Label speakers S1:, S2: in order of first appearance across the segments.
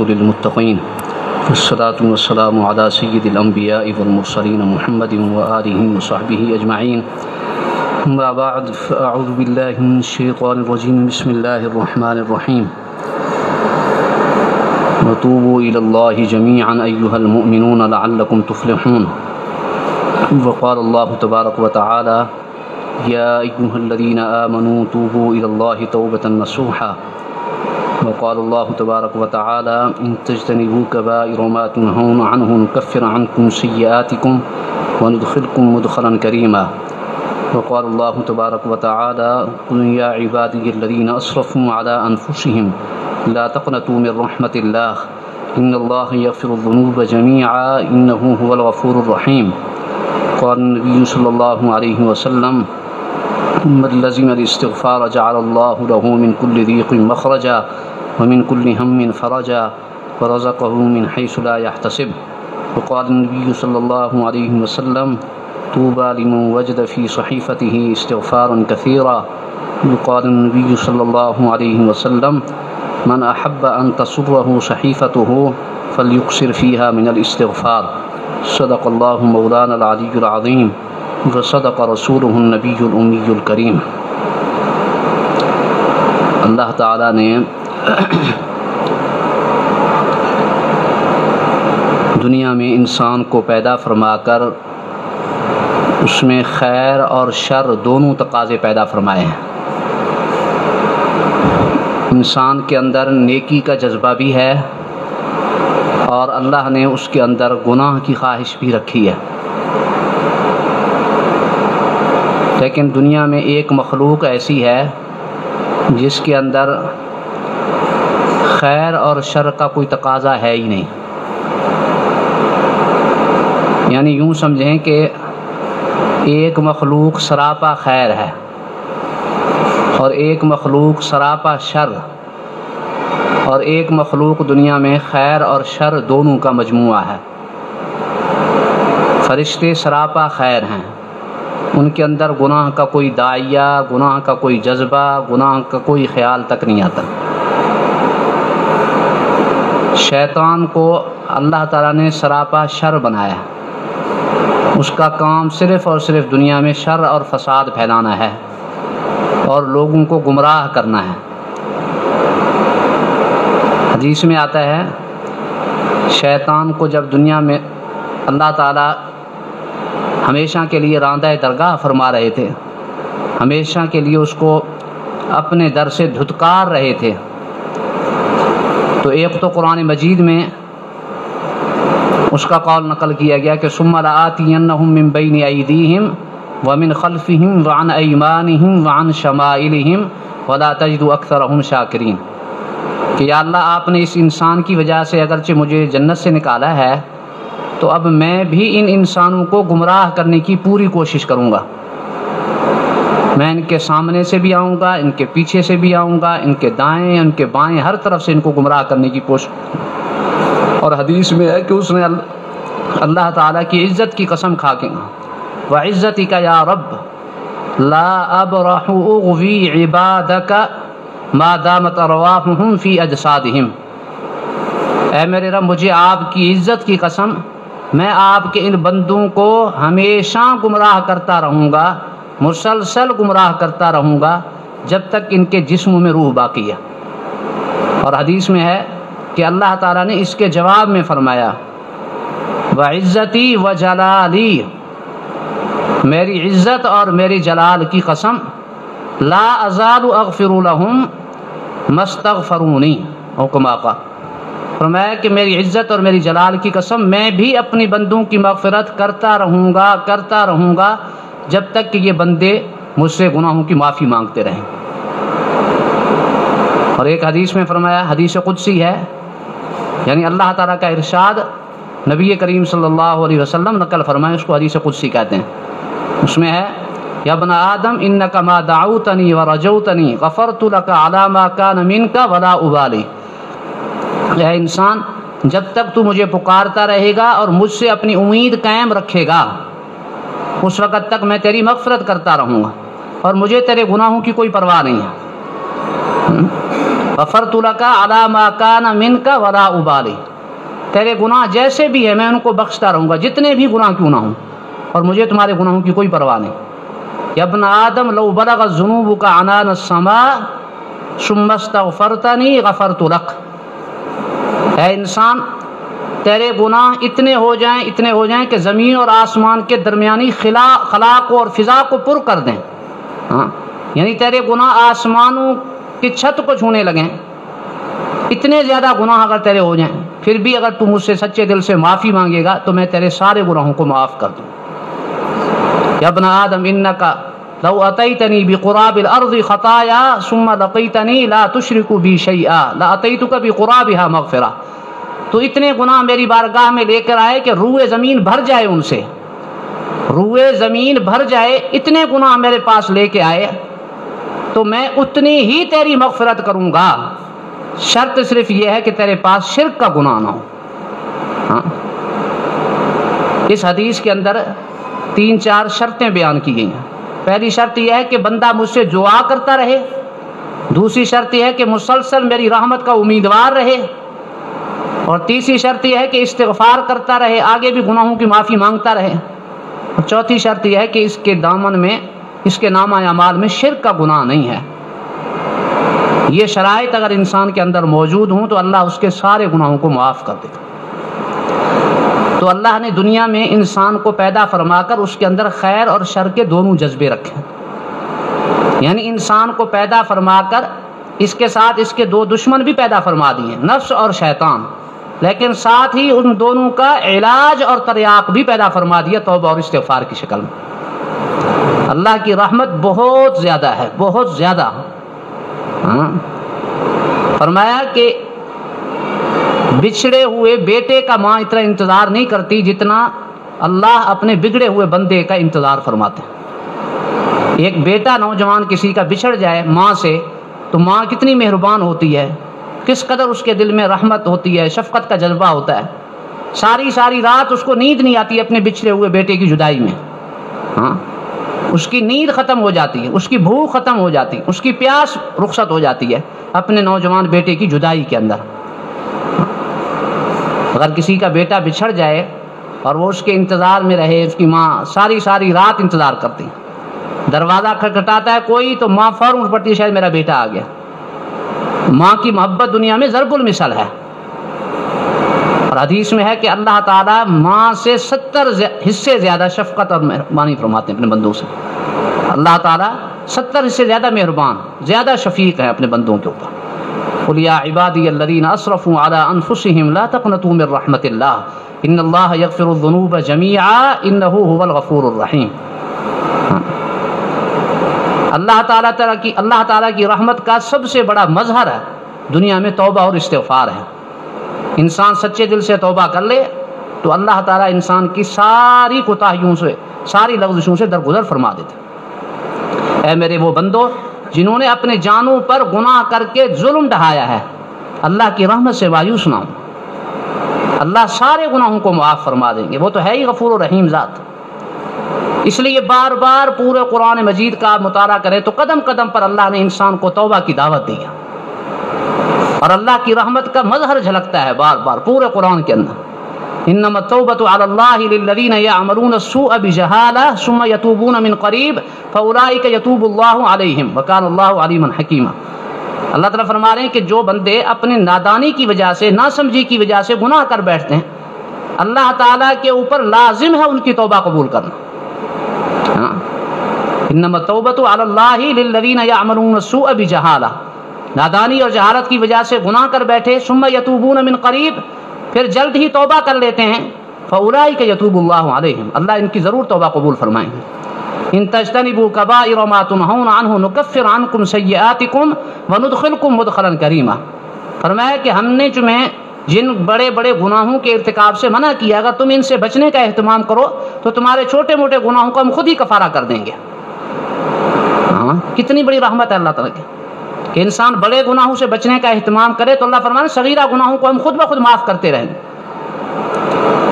S1: للمتقين والصلاة والسلام على سيد الأنبياء والمرسلين محمد وآله وصحبه أجمعين. أما بعد فأعوذ بالله من الشيطان الرجيم. بسم الله الرحمن الرحيم. وتوبوا إلى الله جميعا أيها المؤمنون لعلكم تفلحون. وقال الله تبارك وتعالى يا أيها الذين آمنوا توبوا إلى الله توبة نصوحا. وقال الله تبارك وتعالى إن تجتنبوا كبائر ما تنهون عنه نكفر عنكم سيئاتكم وندخلكم مدخلا كريما. وقال الله تبارك وتعالى قل يا عبادي الذين أسرفوا على أنفسهم لا تقنطوا من رحمة الله إن الله يغفر الذنوب جميعا إنه هو الغفور الرحيم. قال النبي صلى الله عليه وسلم من لزم الاستغفار جعل الله له من كل ضيق مخرجا ومن كل هم فرجا ورزقه من حيث لا يحتسب. وقال النبي صلى الله عليه وسلم طوبى لمن وجد في صحيفته استغفارا كثيرا. وقال النبي صلى الله عليه وسلم من أحب أن تسره صحيفته فليكثر فيها من الاستغفار. صدق الله مولانا العلي العظيم وصدق رسوله النبی الأمی الکریم. اللہ تعالیٰ نے دنیا میں انسان کو پیدا فرما کر اس میں خیر اور شر دونوں تقاضے پیدا فرمائے ہیں. انسان کے اندر نیکی کا جذبہ بھی ہے اور اللہ نے اس کے اندر گناہ کی خواہش بھی رکھی ہے. لیکن دنیا میں ایک مخلوق ایسی ہے جس کے اندر خیر اور شر کا کوئی تقاضا ہے ہی نہیں. یعنی یوں سمجھیں کہ ایک مخلوق سراپا خیر ہے اور ایک مخلوق سراپا شر، اور ایک مخلوق دنیا میں خیر اور شر دونوں کا مجموعہ ہے. فرشتے سراپا خیر ہیں، ان کے اندر گناہ کا کوئی داعیہ، گناہ کا کوئی جذبہ، گناہ کا کوئی خیال تک نہیں آتا. شیطان کو اللہ تعالیٰ نے سراپا شر بنایا. اس کا کام صرف اور صرف دنیا میں شر اور فساد پھیلانا ہے اور لوگوں کو گمراہ کرنا ہے. حدیث میں آتا ہے شیطان کو جب دنیا میں اللہ تعالیٰ ہمیشہ کے لیے راندہ درگاہ فرما رہے تھے، ہمیشہ کے لیے اس کو اپنے در سے دھتکار رہے تھے، تو ایک تو قرآن مجید میں اس کا قول نقل کیا گیا کہ ثم لآتینہم من بین ایدیہم ومن خلفہم وعن ایمانہم وعن شمائلہم ولا تجد اکثرہم شاکرین، کہ یا اللہ آپ نے اس انسان کی وجہ سے اگرچہ مجھے جنت سے نکالا ہے تو اب میں بھی ان انسانوں کو گمراہ کرنے کی پوری کوشش کروں گا. میں ان کے سامنے سے بھی آؤں گا، ان کے پیچھے سے بھی آؤں گا، ان کے دائیں ان کے بائیں ہر طرف سے ان کو گمراہ کرنے کی کوشش. اور حدیث میں ہے کہ اس نے اللہ تعالیٰ کی عزت کی قسم کھا کے وعزتک یا رب لا ابرح اغوی عبادک ما دامت ارواحہم فی اجسادہم، اے میرے رب مجھے آپ کی عزت کی قسم میں آپ کے ان بندوں کو ہمیشہ گمراہ کرتا رہوں گا، مسلسل گمراہ کرتا رہوں گا جب تک ان کے جسم میں روح باقی ہے. اور حدیث میں ہے کہ اللہ تعالیٰ نے اس کے جواب میں فرمایا وعزتی وجلالی، میری عزت اور میری جلال کی قسم لا ازال اغفر لہم مستغفرونی، او کما قال، فرمایا کہ میری عزت اور میری جلال کی قسم میں بھی اپنی بندوں کی مغفرت کرتا رہوں گا جب تک کہ یہ بندے مجھ سے گناہوں کی معافی مانگتے رہیں. اور ایک حدیث میں فرمایا، حدیث قدسی ہے، یعنی اللہ تعالیٰ کا ارشاد نبی کریم صلی اللہ علیہ وسلم نقل فرمائے، اس کو حدیث قدسی کہتے ہیں. اس میں ہے یا ابن آدم انک ما دعوتنی ورجوتنی غفرت لک علی ما کان منک ولا ابالی، اے انسان جب تک تو مجھے پکارتا رہے گا اور مجھ سے اپنی امید قائم رکھے گا اس وقت تک میں تیری مغفرت کرتا رہوں گا اور مجھے تیرے گناہوں کی کوئی پرواہ نہیں ہے. غفرت لک علی ما کان منک ولا ابالی، تیرے گناہ جیسے بھی ہیں میں ان کو بخشتا رہوں گا، جتنے بھی گناہ کیوں نہ ہوں، اور مجھے تمہارے گناہوں کی کوئی پرواہ نہیں۔ یا ابن آدم لو بلغت ذنوبک عنان السماء ثم استغفرتنی غفرت لک، اے انسان تیرے گناہ اتنے ہو جائیں کہ زمین اور آسمان کے درمیانی خلا کو اور فضا کو پر کر دیں، ہاں یعنی تیرے گناہ آسمانوں کی چھت کو چھونے لگیں، اتنے زیادہ گناہ اگر تیرے ہو جائیں، پھر بھی اگر تو مجھ سے سچے دل سے معافی مانگے گا تو میں تیرے سارے گناہوں کو معاف کر دوں۔ یا ابن آدم انک لو اتیتنی بقراب الارض خطایا ثم لقیتنی لا تشرک بی شیئا لاتیتک بقرابها مغفرہ، تو اتنے گناہ میری بارگاہ میں لے کر آئے کہ روئے زمین بھر جائے، ان سے روئے زمین بھر جائے، اتنے گناہ میرے پاس لے کے آئے تو میں اتنی ہی تیری مغفرت کروں گا، شرط صرف یہ ہے کہ تیرے پاس شرک کا گناہ نہ ہو۔ ہاں اس حدیث کے اندر 3-4 شرطیں بیان کی گئی ہیں۔ پہلی شرط یہ ہے کہ بندہ مجھ سے دعا کرتا رہے، دوسری شرط یہ ہے کہ مسلسل میری رحمت کا امیدوار رہے، اور تیسری شرط یہ ہے کہ استغفار کرتا رہے، آگے بھی گناہوں کی معافی مانگتا رہے، اور چوتھی شرط یہ ہے کہ اس کے دامن میں، اس کے نامہ اعمال میں شرک کا گناہ نہیں ہے۔ یہ شرائط اگر انسان کے اندر موجود ہوں تو اللہ اس کے سارے گناہوں کو معاف کر دے گا۔ تو اللہ نے دنیا میں انسان کو پیدا فرما کر اس کے اندر خیر اور شر کے دونوں جذبے رکھے، یعنی انسان کو پیدا فرما کر اس کے ساتھ اس کے 2 دشمن بھی پیدا فرما دیے، نفس اور شیطان، لیکن ساتھ ہی ان دونوں کا علاج اور تریاق بھی پیدا فرما دیا توبہ اور استغفار کی شکل میں۔ اللہ کی رحمت بہت زیادہ ہے، بہت زیادہ۔ فرمایا کہ بچھڑے ہوئے بیٹے کا ماں اتنا انتظار نہیں کرتی جتنا اللہ اپنے بگڑے ہوئے بندے کا انتظار فرماتے ہیں۔ ایک بیٹا نوجوان کسی کا بچھڑ جائے ماں سے تو ماں کتنی مہربان ہوتی ہے، کس قدر اس کے دل میں رحمت ہوتی ہے، شفقت کا جذبہ ہوتا ہے، ساری رات اس کو نیند نہیں آتی اپنے بچھڑے ہوئے بیٹے کی جدائی میں، ہاں اس کی نیند ختم ہو جاتی ہے، اس کی بھوک ختم ہو جاتی ہے، اس کی پیاس رخصت ہو جاتی ہے اپنے نوجوان بیٹے کی جدائی کے اندر۔ اگر کسی کا بیٹا بچھڑ جائے اور وہ اس کے انتظار میں رہے، اس کی ماں ساری رات انتظار کرتی، دروازہ کھٹکھٹاتا ہے کوئی تو ماں فوراً اٹھ پڑتی ہے، شاید میرا بیٹا آ گیا۔ ماں کی محبت دنیا میں ضرب المثل ہے، اور حدیث میں ہے کہ اللہ تعالیٰ ماں سے 70 حصے زیادہ شفقت اور مہربانی فرماتے ہیں اپنے بندوں سے۔ اللہ تعالیٰ 70 حصے زیادہ مہربان، زیادہ شفیق ہے اپنے بندوں کے اوپر۔ قل یا عبادی الذین اسرفوا علی انفسہم لا تقنطوا من رحمت اللہ ان اللہ یغفر الذنوب جمیعا انہ هو الغفور الرحیم۔ اللہ تعالیٰ کی رحمت کا سب سے بڑا مظہر ہے دنیا میں توبہ اور استغفار ہے۔ انسان سچے دل سے توبہ کر لے تو اللہ تعالیٰ انسان کی ساری کوتاہیوں سے، ساری لغزشوں سے درگزر فرما دیتے۔ اے میرے وہ بندو جنہوں نے اپنے جانوں پر گناہ کر کے ظلم ڈھایا ہے، اللہ کی رحمت سے مایوس نہ ہوں، اللہ سارے گناہوں کو معاف فرما دیں گے، وہ تو ہے ہی غفور و رحیم ذات۔ اس لیے بار بار پورے قرآن مجید کا مطالعہ کریں تو قدم قدم پر اللہ نے انسان کو توبہ کی دعوت دی ہے، اور اللہ کی رحمت کا مظہر جھلکتا ہے بار بار پورے قرآن کے اندر۔ انما التوبۃ علی اللہ للذین یعملون السوء بجہالہ ثم یتوبون من قریب فاولئک یتوب اللہ علیہم وکان اللہ علیما حکیما۔ اللہ تعالیٰ فرما رہے ہیں کہ جو بندے اپنے نادانی کی وجہ سے، ناسمجھی کی وجہ سے گناہ کر بیٹھتے ہیں، اللہ تعالیٰ کے اوپر لازم ہے ان کی توبہ قبول کرنا۔ انما التوبۃ علی اللہ للذین یعملون السوء بجہالہ، نادانی اور جہالت کی وجہ سے گناہ کر بیٹھے، ثم یتوبون من قریب، پھر جلد ہی توبہ کر لیتے ہیں، فاولئک یتوب اللہ علیہم، اللہ ان کی ضرور توبہ قبول فرمائیں گے۔ ان تجتنبوا کبائر ما تنہون عنہ نکفر عنکم سیئاتکم وندخلکم مدخلا کریما۔ فرمایا کہ ہم نے تمہیں جن بڑے بڑے گناہوں کے ارتکاب سے منع کیا، اگر تم ان سے بچنے کا اہتمام کرو تو تمہارے چھوٹے موٹے گناہوں کو ہم خود ہی کفارہ کر دیں گے۔ کتنی بڑی رحمت ہے اللہ تعالیٰ کی کہ انسان بڑے گناہوں سے بچنے کا اہتمام کرے تو اللہ فرمانے صغیرہ گناہوں کو ہم خود بخود معاف کرتے رہیں۔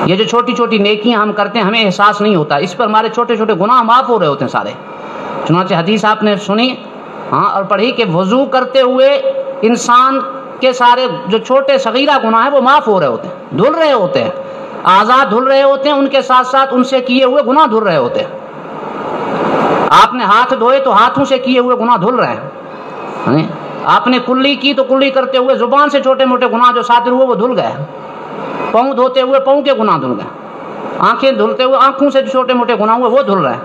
S1: یہ جو چھوٹی چھوٹی نیکیاں ہم کرتے ہیں ہمیں احساس نہیں ہوتا، اس پر ہمارے چھوٹے چھوٹے گناہ معاف ہو رہے ہوتے ہیں سارے۔ چنانچہ حدیث آپ نے سنی اور پڑھی کہ وضو کرتے ہوئے انسان کے سارے جو چھوٹے صغیرہ گناہ ہیں وہ معاف ہو رہے ہوتے ہیں، دھل رہے ہوتے ہیں، آزاد دھل رہے ہوتے ہیں، ان کے ساتھ ساتھ ان سے کیے ہوئے گناہ دھل رہے ہوتے ہیں۔ آپ نے ہاتھ دھوئے تو ہاتھوں سے کیے ہوئے گناہ دھل رہے ہیں، آپ نے کلی کی تو کلی کرتے ہوئے زبان سے چھوٹے موٹے گناہ جو صادر ہوئے وہ دھل گئے، پاؤں دھوتے ہوئے پاؤں کے گناہ دھل گئے، آنکھیں دھلتے ہوئے آنکھوں سے جو چھوٹے موٹے گناہ ہوئے وہ دھل رہے ہیں۔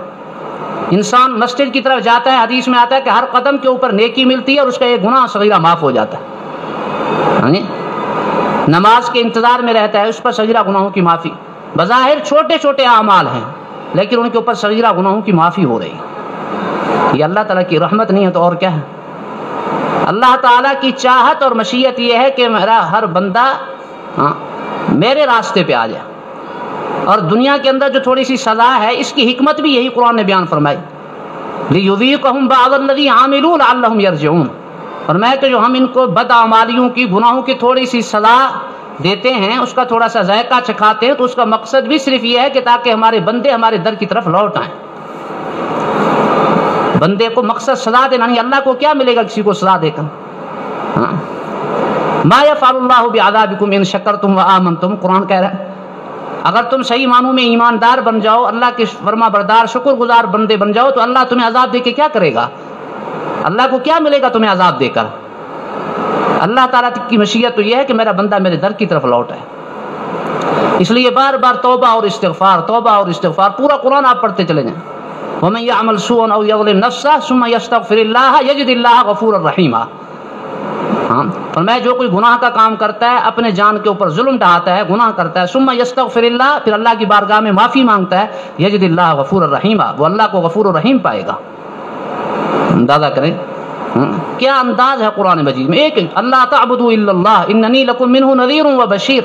S1: انسان مسجد کی طرف جاتا ہے، حدیث میں آتا ہے کہ ہر قدم کے اوپر نیکی ملتی ہے اور اس کا ایک گناہ صغیرہ معاف ہو جاتا ہے۔ نماز کے انتظار میں رہتا ہے، اس پر صغیرہ گناہوں کی معافی، بظاہر چھوٹے چھوٹے اعمال ہیں لیکن ان کے اوپر صغیرہ گناہوں کی معافی ہو رہی ہے۔ یہ اللہ تعالیٰ کی رحمت نہیں ہے تو اور کیا ہے؟ اللہ تعالیٰ کی چاہت اور مشیت یہ ہے کہ میرا ہر بندہ میرے راستے پہ آ جائے، اور دنیا کے اندر جو تھوڑی سی سزا ہے اس کی حکمت بھی یہی قرآن نے بیان فرمائی، لِيُذِيقَهُمْ بَعْضَ الَّذِي عَمِلُوا لَعَلَّهُمْ يَرْجِعُونَ، فرمایا کہ جو ہم ان کو بدعمالیوں کی گناہوں کی تھوڑی سی سزا دیتے ہیں، اس کا تھوڑا سا ذائقہ چکھاتے ہیں، تو اس کا مقصد بھی صرف یہ ہے کہ تاکہ ہمارے بندے ہمارے در کی طرف لوٹ آئیں۔ بندے کو مقصد سزا دینا نہیں، اللہ کو کیا ملے گا کسی کو سزا دے کر؟ ما یفعل اللہ بعذابکم ان شکرتم وآمنتم، قرآن کہہ رہا ہے اگر تم صحیح معنوں میں ایماندار بن جاؤ، اللہ کے فرما بردار شکر گزار بندے بن جاؤ، تو اللہ تمہیں عذاب دے کے کیا کرے گا؟ اللہ کو کیا ملے گا تمہیں عذاب دے کر؟ اللہ تعالیٰ کی مشیت تو یہ ہے کہ میرا بندہ میرے در کی طرف لوٹ ہے۔ اس لیے بار بار توبہ اور استغفار، توبہ اور استغفار، پورا قرآن آپ پڑھتے چلے جائیں۔ وَمَن يَعْمَلْ سُوءًا أَوْ يَظْلِمْ نَفْسَهُ ثُمَّ يَسْتَغْفِرِ اللَّهَ يَجِدِ اللَّهَ غَفُورًا رَحِيمًا، فرمایا جو کوئی گناہ کا کام کرتا ہے، اپنے جان کے اوپر ظلم ڈھاتا ہے، گناہ کرتا ہے، ثم یستغفر اللہ، پھر اللہ کی بارگاہ میں معافی مانگتا ہے، یجد اللہ غفور الرحیم، وہ اللہ کو غفور الرحیم پائے گا۔ اندازہ کریں کیا انداز ہے قرآن مجید میں، ایک اللہ تعبدوا الا اللہ اننی لکم منہ نذیر و بشیر،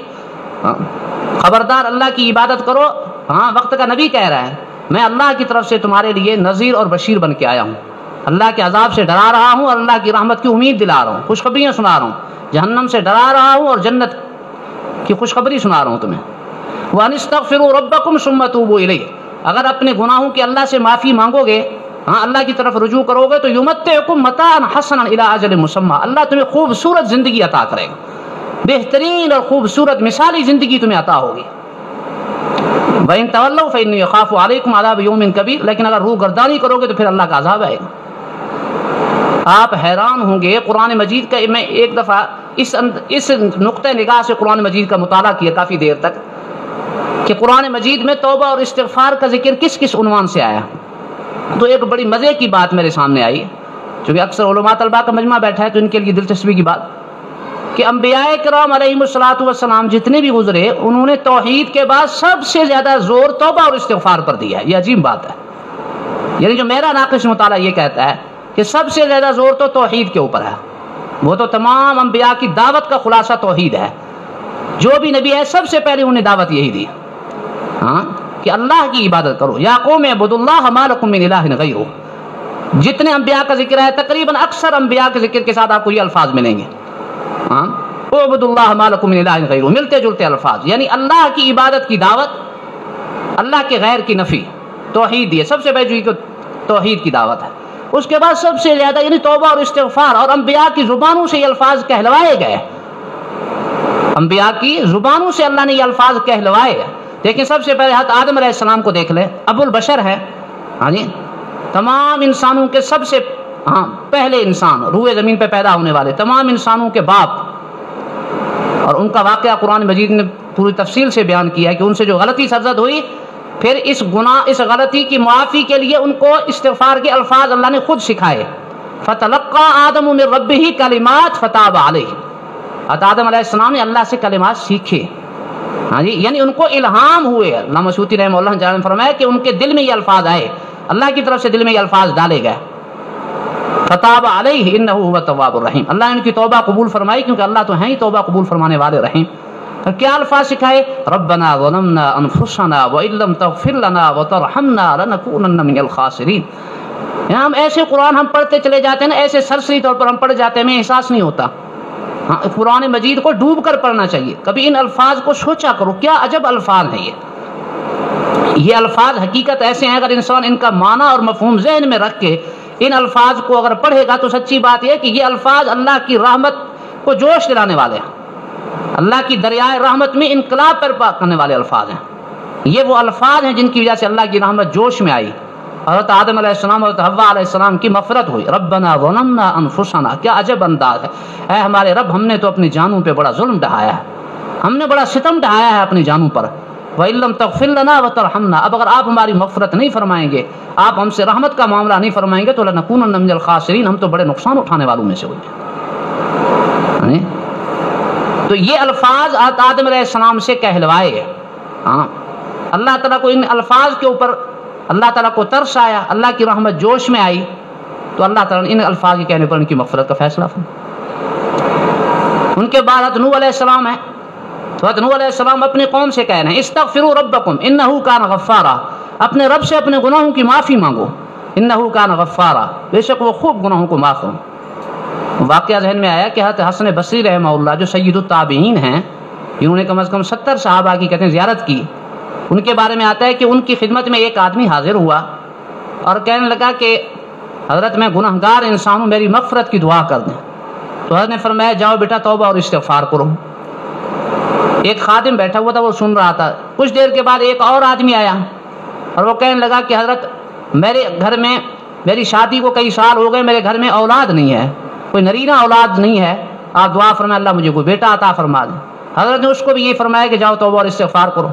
S1: خبردار اللہ کی عبادت کرو۔ وقت کا نبی کہہ رہا ہے میں اللہ کی طرف سے تمہارے لیے نذیر اور بشیر بن کے آیا ہوں، اللہ کے عذاب سے ڈرا رہا ہوں اور اللہ کی رحمت کی امید دلا رہا ہوں، خوشخبریاں سنا رہا ہوں، جہنم سے ڈرا رہا ہوں اور جنت کی خوشخبری سنا رہا ہوں تمہیں۔ وَأَنِ اسْتَغْفِرُوا رَبَّكُمْ ثُمَّ تُوبُوا إِلَيْهِ، اگر اپنے گناہوں کی اللہ سے معافی مانگو گے، اللہ کی طرف رجوع کرو گے، تو يُمَتِّعُكُم مَتَاعًا حَسَنًا إِلَىٰ أَجَلٍ مُّسَمًّى، اللہ تمہیں خوبصورت زندگی عطا کرے گا، بہترین اور خوبصورت مثالی زندگی تمہیں عطا ہوگی۔ وَإِن تَوَلَّوْا فَإِنِّي أَخَافُ عَلَيْكُمْ عَذَابَ يَوْمٍ كَبِيرٍ، لیکن اگر روح گردانی کرو گے تو پھر اللہ کا عذاب آئے گا۔ آپ حیران ہوں گے، قرآن مجید کا میں ایک دفعہ اس نقطۂ نگاہ سے قرآن مجید کا مطالعہ کیا کافی دیر تک کہ قرآن مجید میں توبہ اور استغفار کا ذکر کس کس عنوان سے آیا، تو ایک بڑی مزے کی بات میرے سامنے آئی، چونکہ اکثر علماء طلباء کا مجمع بیٹھا ہے تو ان کے لیے دلچسپی کی بات کہ انبیاء کرام علیہم الصلوۃ والسلام جتنے بھی گزرے، انہوں نے توحید کے بعد سب سے زیادہ زور توبہ اور استغفار پر دیا ہے۔ یہ عجیب بات ہے، یعنی جو میرا ناقص مطالعہ یہ کہتا ہے کہ سب سے زیادہ زور تو توحید کے اوپر ہے، وہ تو تمام انبیاء کی دعوت کا خلاصہ توحید ہے، جو بھی نبی ہے سب سے پہلے انہیں دعوت یہی دی کہ اللہ کی عبادت کرو، یا قوم اعبدوا اللہ ما لکم من الہ غیرہ۔ جتنے انبیاء کا ذکر ہے تقریباً اکثر انبیاء کے ذکر کے ساتھ آپ کو یہ الفاظ ملیں گے، اعبدوا اللہ ما لکم من الہ غیرہ، ملتے جلتے الفاظ، یعنی اللہ کی عبادت کی دعوت، اللہ کے غیر کی نفی، توحید یہ سب سے پہلے جو توحید کی دعوت ہے۔ اس کے بعد سب سے زیادہ یعنی توبہ اور استغفار، اور انبیاء کی زبانوں سے یہ الفاظ کہلوائے گئے، انبیاء کی زبانوں سے اللہ نے یہ الفاظ کہلوائے گئے۔ لیکن سب سے پہلے حضرت آدم علیہ السلام کو دیکھ لیں، ابو البشر ہے، تمام انسانوں کے سب سے پہلے انسان، روئے زمین پہ پیدا ہونے والے تمام انسانوں کے باپ، اور ان کا واقعہ قرآن مجید نے پوری تفصیل سے بیان کیا ہے کہ ان سے جو غلطی سرزد ہوئی، پھر اس گناہ اس غلطی کی معافی کے لیے ان کو استغفار کے الفاظ اللہ نے خود سکھائے، فتلقى آدم من ربہ کلمات فتاب علیہ، آدم علیہ السلام نے اللہ سے کلمات سیکھے، یعنی ان کو الہام ہوئے۔ علامہ سیوطی رحمہ اللہ نے فرمایا کہ ان کے دل میں یہ الفاظ آئے، اللہ کی طرف سے دل میں یہ الفاظ ڈالے گئے، فتاب علیہ انہ هو التواب الرحیم، اللہ نے ان کی توبہ قبول فرمائی، کیونکہ اللہ تو ہیں ہی توبہ قبول فرمانے والے رحیم۔ اور کیا الفاظ سکھائے؟ ربنا ظلمنا انفسنا وان لم تغفر لنا وترحمنا لنکونن من الخاسرین۔ ہم ایسے قرآن ہم پڑھتے چلے جاتے ہیں نا، ایسے سرسری طور پر ہم پڑھ جاتے ہیں، ہمیں احساس نہیں ہوتا۔ قرآن مجید کو ڈوب کر پڑھنا چاہیے، کبھی ان الفاظ کو سوچا کرو، کیا عجب الفاظ ہیں یہ الفاظ حقیقت ایسے ہیں، اگر انسان ان کا معنی اور مفہوم ذہن میں رکھ کے ان الفاظ کو اگر پڑھے گا تو سچی بات یہ کہ یہ الفاظ اللہ کی رحمت کو جوش دلانے والے ہیں، اللہ کی دریائے رحمت میں انقلاب برپا کرنے والے الفاظ ہیں۔ یہ وہ الفاظ ہیں جن کی وجہ سے اللہ کی رحمت جوش میں آئی، حضرت آدم علیہ السلام اور حوا علیہ السلام کی مغفرت ہوئی۔ ربنا ظلمنا انفسنا، کیا عجب انداز ہے، اے ہمارے رب ہم نے تو اپنی جانوں پہ بڑا ظلم ڈھایا ہے، ہم نے بڑا ستم ڈھایا ہے اپنی جانوں پر۔ وَإِن لَّمْ تَغْفِرْ لَنَا وَتَرْحَمْنَا، اب اگر آپ ہماری مغفرت نہیں فرمائیں گے، آپ ہم سے رحمت کا معاملہ نہیں فرمائیں گے تو لَنَكُونَنَّ مِنَ الْخَاسِرِينَ، ہم تو بڑے نقصان اٹھانے والوں میں سے ہوئے ہیں۔ تو یہ الفاظ آدم علیہ السلام سے کہلوائے گئے۔ اللہ تعالیٰ کو ان الفاظ کے اوپر اللہ تعالیٰ کو ترس آیا، اللہ کی رحمت جوش میں آئی، تو اللہ تعالیٰ نے ان الفاظ کے کہنے پر ان کی مغفرت کا فیصلہ فرمایا۔ ان کے بعد حضرت نوح علیہ السلام ہے، تو حضرت نوح علیہ السلام اپنی قوم سے کہہ رہے ہیں استغفروا ربکم انہ کان غفارا، اپنے رب سے اپنے گناہوں کی معافی مانگو، انہ کان غفارا، بے شک وہ خوب گناہوں کو معاف کرو۔ واقعہ ذہن میں آیا کہ حضرت حسن بصری رحمہ اللہ جو سید التابعین ہیں، جنہوں نے کم از کم 70 صحابہ کی کہتے ہیں زیارت کی، ان کے بارے میں آتا ہے کہ ان کی خدمت میں ایک آدمی حاضر ہوا اور کہنے لگا کہ حضرت میں گناہگار انسان ہوں، میری مغفرت کی دعا کر دیں۔ تو حضرت نے فرمایا جاؤ بیٹا توبہ اور استغفار کرو۔ ایک خادم بیٹھا ہوا تھا، وہ سن رہا تھا۔ کچھ دیر کے بعد ایک اور آدمی آیا اور وہ کہنے لگا کہ حضرت میرے گھر میں، میری شادی کو کئی سال ہو گئے، میرے گھر میں اولاد نہیں ہے، کوئی نرینہ اولاد نہیں ہے، آپ دعا فرمائیں اللہ مجھے کوئی بیٹا عطا فرما دیں۔ حضرت نے اس کو بھی یہ فرمایا کہ جاؤ توبہ اور استغفار کرو۔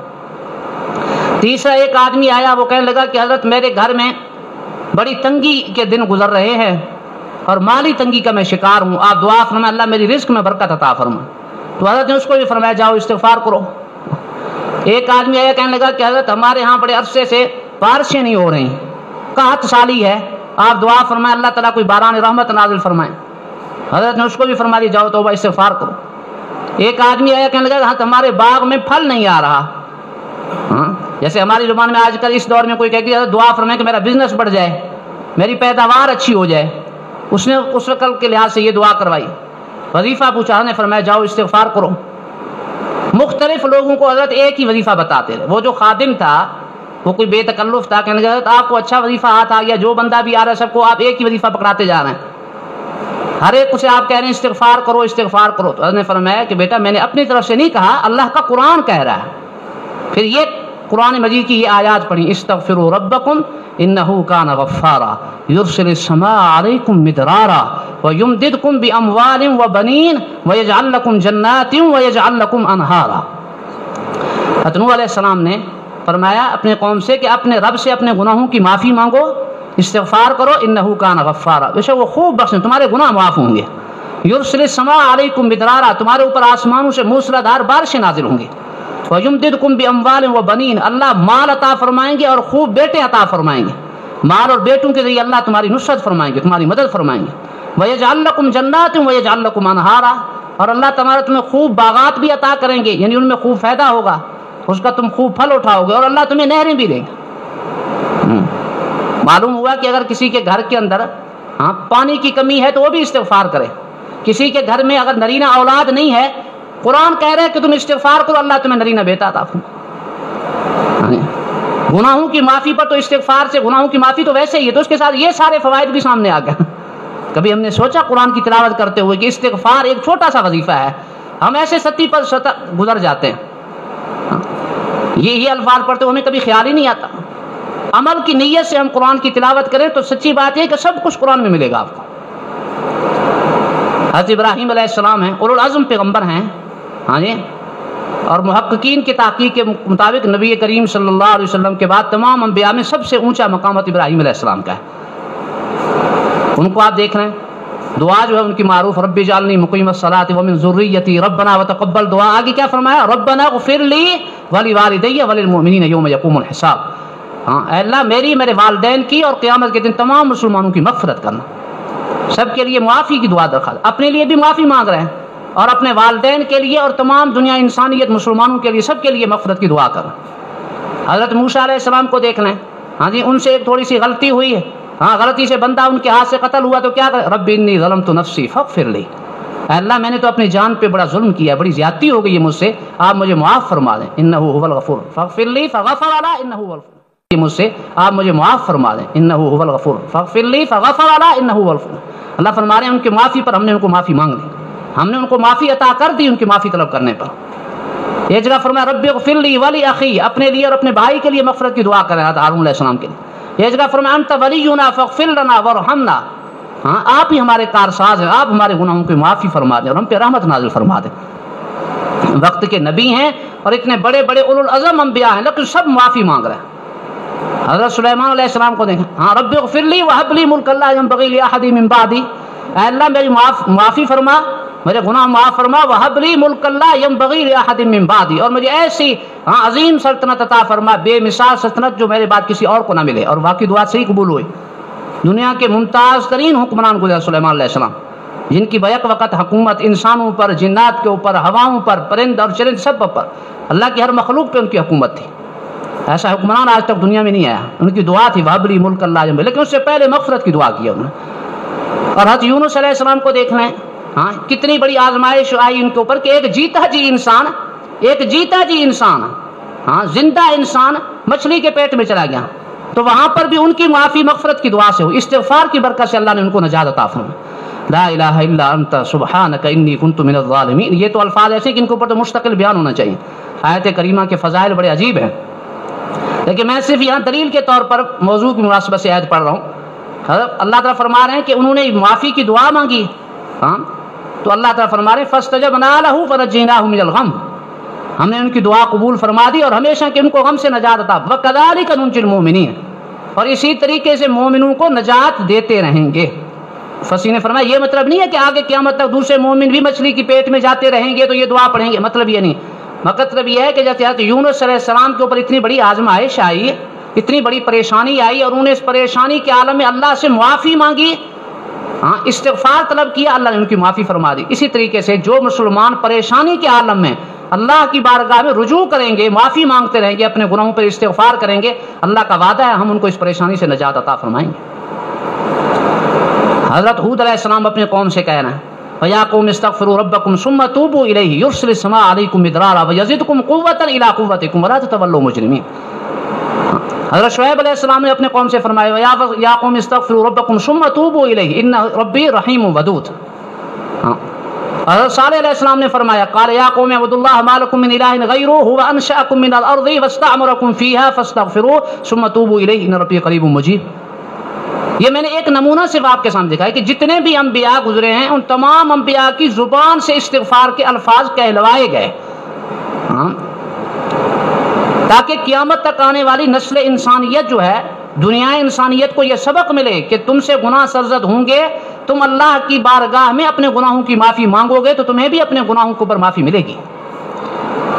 S1: تیسرا ایک آدمی آیا، وہ کہنے لگا کہ حضرت میرے گھر میں بڑی تنگی کے دن گزر رہے ہیں اور مالی تنگی کا میں شکار ہوں، آپ دعا فرمائیں اللہ میری رزق میں برکت عطا فرما۔ تو حضرت نے اس کو بھی فرمایا جاؤ استغفار کرو۔ ایک آدمی آیا کہنے لگا کہ حضرت ہمارے ہاں بڑے عرصے سے بارشیں نہیں ہو رہی، قحط سالی ہے، آپ دعا فرمائیں اللہ تعالیٰ کوئی باران رحمت نازل فرمائیں۔ حضرت نے اس کو بھی فرما دیا جاؤ توبہ استغفار کرو۔ ایک آدمی آیا کہنے لگا کہ ہمارے باغ میں پھل نہیں آ رہا، جیسے ہماری زبان میں آج کل اس دور میں کوئی کہہ کہ دعا فرمائیں کہ میرا بزنس بڑھ جائے، میری پیداوار اچھی ہو جائے، اس نے اس وقت کے لحاظ سے یہ دعا کروائی۔ وظیفہ پوچھا نے فرمایا جاؤ استغفار کرو۔ مختلف لوگوں کو حضرت ایک ہی وظیفہ بتاتے رہے۔ وہ جو خادم تھا وہ کوئی بے تکلف تھا، کہنے لگا حضرت آپ کو اچھا وظیفہ ہاتھ آ گیا، جو بندہ بھی آ رہا ہے سب کو آپ ایک ہی وظیفہ پکڑاتے جا رہے ہیں، ہر ایک سے آپ کہہ رہے ہیں استغفار کرو استغفار کرو۔ تو حضرت نے فرمایا کہ بیٹا میں نے اپنی طرف سے نہیں کہا، اللہ کا قرآن کہہ رہا ہے۔ پھر یہ قرآن مجید کی یہ آیات پڑھی استغفروا ربکم انہ کان غفارا یرسل السماء علیکم مدرارا ویمددکم باموال وبنین ویجعل لکم جنات ویجعل لکم انہارا۔ حضرت نوح علیہ السلام نے فرمایا اپنے قوم سے کہ اپنے رب سے اپنے گناہوں کی معافی مانگو، استغفار کرو، انہ کان غفارا، بے شک وہ خوب بخشیں، تمہارے گناہ معاف ہوں گے۔ یرسل السماء علیکم مدرارا، تمہارے اوپر آسمانوں سے موسلادھار بارشیں نازل ہوں گی۔ وَيُمْدِدْكُمْ بِأَمْوَالٍ وَبَنِينَ، اللہ مال عطا فرمائیں گے اور خوب بیٹے عطا فرمائیں گے، مال اور بیٹوں کے ذریعے اللہ تمہاری نصرت فرمائیں گے، تمہاری مدد فرمائیں گے۔ وَيَجْعَلْ لَكُمْ جَنَّاتٍ وَيَجْعَلْ لَكُمْ أَنْهَارًا، اور اللہ تمہیں خوب باغات بھی عطا کریں گے، یعنی ان میں خوب فائدہ ہوگا، اس کا تم خوب پھل اٹھاؤ گے، اور اللہ تمہیں نہریں بھی دیں گے۔ معلوم ہوا کہ اگر کسی کے گھر کے اندر پانی کی کمی ہے تو وہ بھی استغفار کرے۔ کسی کے گھر میں اگر نرینہ اولاد نہیں ہے، قرآن کہہ رہے ہے کہ تم استغفار کرو اللہ تمہیں نرینہ بیٹا عطا فرمائے۔ گناہوں کی معافی پر تو استغفار سے گناہوں کی معافی تو ویسے ہی ہے، تو اس کے ساتھ یہ سارے فوائد بھی سامنے آ گئے۔ کبھی ہم نے سوچا قرآن کی تلاوت کرتے ہوئے کہ استغفار ایک چھوٹا سا وظیفہ ہے، ہم ایسے سطح پر گزر جاتے ہیں، یہ الفاظ پڑھتے ہوئے ہمیں کبھی خیال ہی نہیں آتا۔ عمل کی نیت سے ہم قرآن کی تلاوت کریں تو سچی بات یہ کہ سب کچھ قرآن میں ملے گا آپ کو۔ حضرت ابراہیم علیہ السلام ہیں، اولو العزم پیغمبر ہیں، اور محققین کی تحقیق کے مطابق نبی کریم صلی اللہ علیہ وسلم کے بعد تمام انبیاء میں سب سے اونچا مقامات ابراہیم علیہ السلام کا ہے۔ ان کو آپ دیکھ رہے ہیں، دعا جو ہے ان کی معروف رب اجعلنی مقیم الصلاۃ ومن ذریتی ربنا وتقبل دعا۔ آگے کیا فرمایا؟ ربنا اغفر لی ولوالدی وللمؤمنین یوم یقوم الحساب، اے اللہ میری، میرے والدین کی اور قیامت کے دن تمام مسلمانوں کی مغفرت کرنا۔ سب کے لیے معافی کی دعا درخواست، اپنے لیے بھی معافی مانگ رہے ہیں اور اپنے والدین کے لیے اور تمام دنیا انسانیت مسلمانوں کے لیے سب کے لیے مغفرت کی دعا کر۔ حضرت موسیٰ علیہ السلام کو دیکھ لیں، ان سے ایک تھوڑی سی غلطی ہوئی ہے، غلطی سے بندہ ان کے ہاتھ سے قتل ہوا تو کیا کرے؟ رب انی ظلمت نفسی فاغفر لی، اے اللہ میں نے تو اپنی جان پہ بڑا ظلم کیا، بڑی زیادتی ہو گئی ہے مجھ سے، آپ مجھے معاف فرما دیں، انہ هو الغفور فاغفر لی فغفر لی انہ هو الغفور۔ مجھ سے آپ مجھے معاف فرما دیں، انہ هو الغفور فاغفر لی فغفر لی انہ هو الغفور۔ اللہ فرما رہے ہیں ان کی معافی پر ہم نے ان کو معافی مانگ دی، ہم نے ان کو معافی عطا کر دی ان کی معافی طلب کرنے پر۔ ایک جگہ فرمایا رب اغفر لی ولی اخی، اپنے لیے اور اپنے بھائی کے لیے مغفرت کی دعا کر رہا تھا ہارون علیہ السلام کے لیے۔ ایک جگہ فرمایا انت ولینا فاغفر لنا وارحمنا، ہاں آپ ہی ہمارے کارساز ہیں، آپ ہمارے گناہوں کی معافی فرما دیں اور ہم پہ رحمت نازل فرما دیں۔ وقت کے نبی ہیں اور اتنے بڑے بڑے اولو العزم انبیاء ہیں، لیکن سب معافی مانگ رہے ہیں۔ حضرت سلیمان علیہ السلام کو دیکھیں، ہاں رب اغفر لی وہب لی ملک لا ينبغی لأحد من بعدی، اے اللہ میری معافی فرما، میرے گناہ معاف فرما، وہب لی ملک لا ينبغی لأحد من بعدی، اور مجھے ایسی عظیم سلطنت عطا فرما، بے مثال سلطنت جو میرے بعد کسی اور کو نہ ملے۔ اور واقعی دعا صحیح قبول ہوئی۔ دنیا کے ممتاز ترین حکمران گزرے سلیمان علیہ السلام، جن کی بیک وقت حکومت انسانوں پر، جنات کے اوپر، ہواؤں پر، پرند اور چرند سب پر، اللہ کی ہر مخلوق پہ ان کی حکومت تھی۔ ایسا حکمران آج تک دنیا میں نہیں آیا۔ ان کی دعا تھی وہب لی ملک اللہ جنب، لیکن اس سے پہلے مغفرت کی دعا کی انہوں نے۔ اور حضرت یونس علیہ السلام کو دیکھ لیں، ہاں کتنی بڑی آزمائش آئی ان کے اوپر کہ ایک جیتا جی انسان، ہاں زندہ انسان مچھلی کے پیٹ میں چلا گیا، تو وہاں پر بھی ان کی معافی مغفرت کی دعا سے ہوئی، استغفار کی برکت سے اللہ نے ان کو نجات عطا فرمائی۔ لا الہ الا انت سبحانک انی کنت من الظالمین، یہ تو الفاظ ایسے کہ ان کے اوپر تو مستقل بیان ہونا چاہیے۔ آیت کریمہ کے فضائل بڑے عجیب ہیں، لیکن میں صرف یہاں دلیل کے طور پر موضوع کی مناسبت سے آیت پڑھ رہا ہوں۔ اللہ تعالیٰ فرما رہے ہیں کہ انہوں نے معافی کی دعا مانگی، ہاں تو اللہ تعالیٰ فرما رہے ہیں فاستجبنا لہ فنجیناہ من الغم، ہم نے ان کی دعا قبول فرما دی اور ہمیشہ کہ ان کو غم سے نجات عطا، وکذالک ننجی المؤمنین، اور اسی طریقے سے مومنوں کو نجات دیتے رہیں گے۔ فصیح نے فرمایا یہ مطلب نہیں ہے کہ آگے قیامت تک دوسرے مومن بھی مچھلی کی پیٹ میں جاتے رہیں گے تو یہ دعا پڑھیں گے، مطلب یہ نہیں، مطلب یہ ہے کہ جیسے حضرت یونس علیہ السلام کے اوپر اتنی بڑی آزمائش آئی، اتنی بڑی پریشانی آئی، اور انہوں نے اس پریشانی کے عالم میں اللہ سے معافی مانگی، ہاں استغفار طلب کیا، اللہ نے ان کی معافی فرما دی۔ اسی طریقے سے جو مسلمان پریشانی کے عالم میں اللہ کی بارگاہ میں رجوع کریں گے، معافی مانگتے رہیں گے، اپنے گناہوں پر استغفار کریں گے، اللہ کا وعدہ ہے ہم ان کو اس پریشانی سے نجات عطا فرمائیں گے۔ حضرت ہود علیہ السلام اپنے قوم سے کہہ رہے ہیں وَيَا قَوْمِ اسْتَغْفِرُوا رَبَّكُمْ ثُمَّ تُوبُوا إِلَيْهِ يُرْسِلِ السَّمَاءَ عَلَيْكُمْ مِدْرَارًا وَيَزِدْكُمْ قُوَّةً إِلَىٰ قُوَّتِكُمْ وَلَا تَتَوَلَّوْا مُجْرِمِينَ۔ حضرت شعیب علیہ السلام نے اپنے قوم سے فرمایا یا قوم استغفروا ربکم ثم توبوا الیہ ان ربی رحیم ودود۔ حضرت صالح علیہ السلام نے فرمایا قال یا قوم اعبدوا اللہ ما لکم من الہ غیرہ هو انشأکم من الارض واستعمرکم فیہا فاستغفروہ ثم توبوا الیہ ان ربی قریب مجیب۔ یہ میں نے ایک نمونہ صرف آپ کے سامنے دکھایا کہ جتنے بھی انبیاء گزرے ہیں ان تمام انبیاء کی زبان سے استغفار کے الفاظ کہلوائے گئے، تاکہ قیامت تک آنے والی نسل انسانیت جو ہے، دنیا انسانیت کو یہ سبق ملے کہ تم سے گناہ سرزد ہوں گے، تم اللہ کی بارگاہ میں اپنے گناہوں کی معافی مانگو گے تو تمہیں بھی اپنے گناہوں کے اوپر معافی ملے گی۔